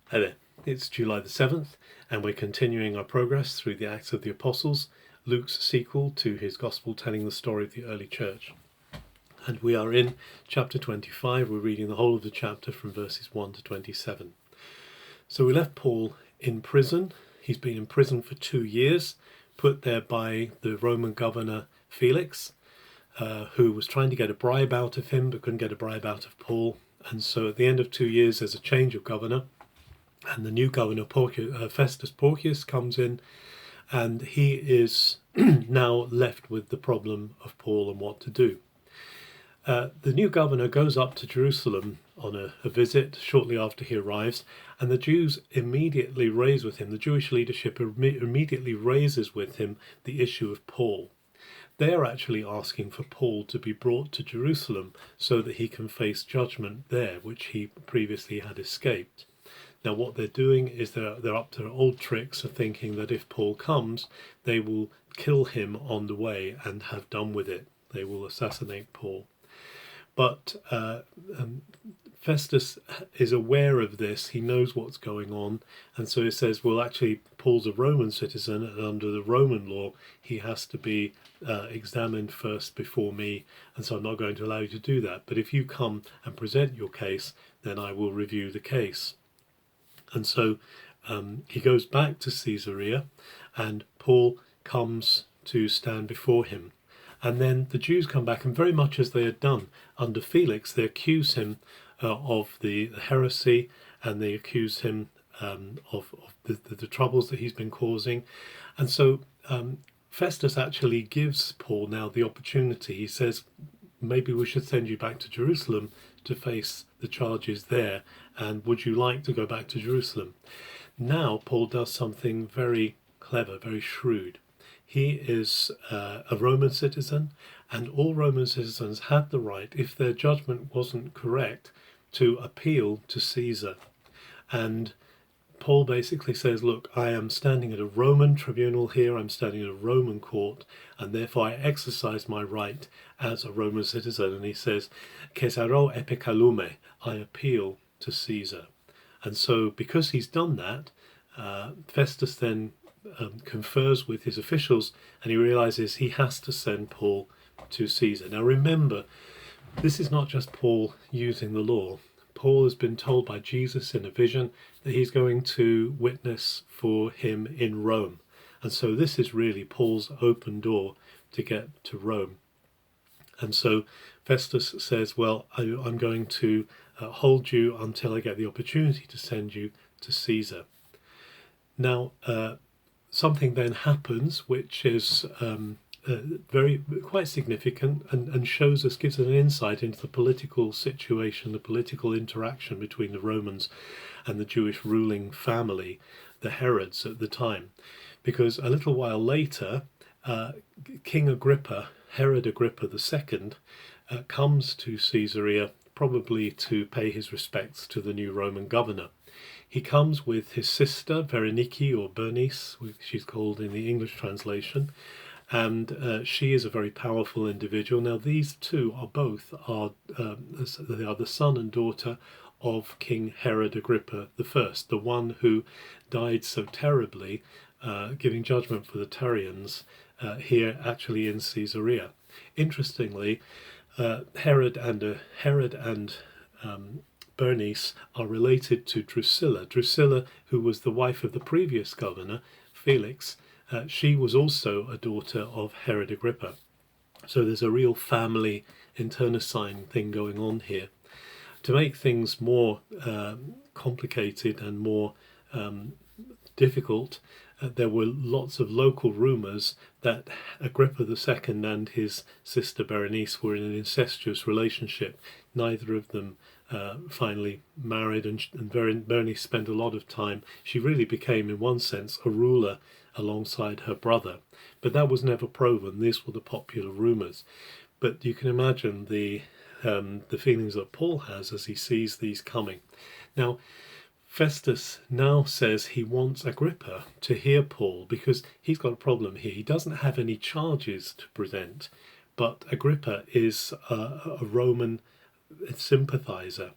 Hi there, it's July the 7th, and we're continuing our progress through the Acts of the Apostles, Luke's sequel to his Gospel telling the story of the early church. And we are in chapter 25, we're reading the whole of the chapter from verses 1 to 27. So we left Paul in prison. He's been in prison for 2 years, put there by the Roman governor Felix, who was trying to get a bribe out of him but couldn't get a bribe out of Paul. And so at the end of 2 years, there's a change of governor. And the new governor, Festus Porcius, comes in, and he is now left with the problem of Paul and what to do. The new governor goes up to Jerusalem on a visit shortly after he arrives, and the Jews immediately raise with him, the Jewish leadership immediately raises with him the issue of Paul. They are actually asking for Paul to be brought to Jerusalem so that he can face judgment there, which he previously had escaped. Now what they're doing is they're up to their old tricks of thinking that if Paul comes, they will kill him on the way and have done with it. They will assassinate Paul. But Festus is aware of this. He knows what's going on. And so he says, well, actually, Paul's a Roman citizen, and under the Roman law, he has to be examined first before me. And so I'm not going to allow you to do that. But if you come and present your case, then I will review the case. And so he goes back to Caesarea, and Paul comes to stand before him. And then the Jews come back, and very much as they had done under Felix, they accuse him of the heresy, and they accuse him of the troubles that he's been causing. And so Festus actually gives Paul now the opportunity. He says, maybe we should send you back to Jerusalem to face the charges there, and would you like to go back to Jerusalem? Now Paul does something very clever, very shrewd. He is a Roman citizen, and all Roman citizens had the right, if their judgment wasn't correct, to appeal to Caesar. And Paul basically says, look, I am standing at a Roman tribunal here, I'm standing at a Roman court, and therefore I exercise my right as a Roman citizen. And he says, Caesaro epikalume, I appeal to Caesar. And so because he's done that, Festus then confers with his officials, and he realizes he has to send Paul to Caesar. Now remember, this is not just Paul using the law. Paul has been told by Jesus in a vision that he's going to witness for him in Rome. And so this is really Paul's open door to get to Rome. And so Festus says, well, I'm going to hold you until I get the opportunity to send you to Caesar. Now, something then happens which is quite significant and gives us an insight into the political situation, the political interaction between the Romans and the Jewish ruling family, the Herods at the time. Because a little while later, King Agrippa, Herod Agrippa II, comes to Caesarea probably to pay his respects to the new Roman governor. He comes with his sister, Berenike, or Bernice, she's called in the English translation, and she is a very powerful individual. Now these two are they are the son and daughter of King Herod Agrippa I, the one who died so terribly, giving judgment for the Tyrians here actually in Caesarea. Interestingly, Herod and Bernice are related to Drusilla. Drusilla, who was the wife of the previous governor, Felix, she was also a daughter of Herod Agrippa. So there's a real family internecine thing going on here. To make things more complicated and more difficult, there were lots of local rumours that Agrippa II and his sister Berenice were in an incestuous relationship. Neither of them finally married, and Berenice spent a lot of time. She really became, in one sense, a ruler alongside her brother. But that was never proven. These were the popular rumours. But you can imagine the feelings that Paul has as he sees these coming. Now, Festus now says he wants Agrippa to hear Paul because he's got a problem here. He doesn't have any charges to present, but Agrippa is a Roman sympathizer.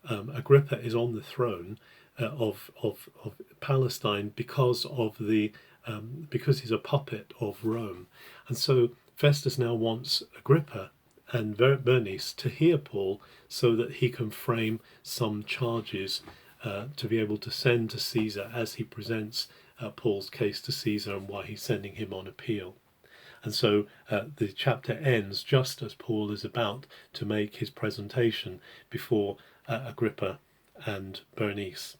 Agrippa is on the throne, of Palestine because of the because he's a puppet of Rome. And so Festus now wants Agrippa and Bernice to hear Paul so that he can frame some charges to be able to send to Caesar as he presents Paul's case to Caesar and why he's sending him on appeal. And so the chapter ends just as Paul is about to make his presentation before Agrippa and Bernice.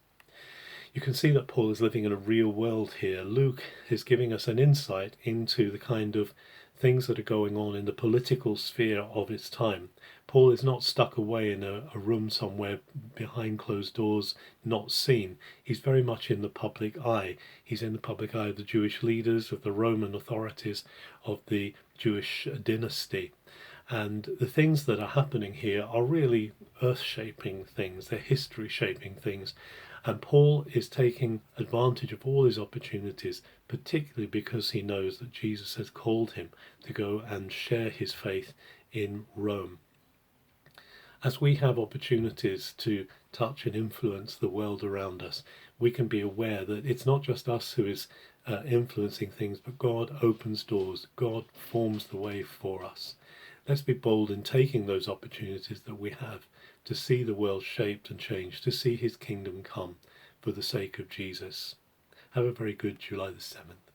You can see that Paul is living in a real world here. Luke is giving us an insight into the kind of things that are going on in the political sphere of his time. Paul is not stuck away in a room somewhere behind closed doors, not seen. He's very much in the public eye. He's in the public eye of the Jewish leaders, of the Roman authorities, of the Jewish dynasty. And the things that are happening here are really earth-shaping things. They're history-shaping things. And Paul is taking advantage of all his opportunities, particularly because he knows that Jesus has called him to go and share his faith in Rome. As we have opportunities to touch and influence the world around us, we can be aware that it's not just us who is influencing things, but God opens doors. God forms the way for us. Let's be bold in taking those opportunities that we have to see the world shaped and changed, to see his kingdom come for the sake of Jesus. Have a very good July the 7th.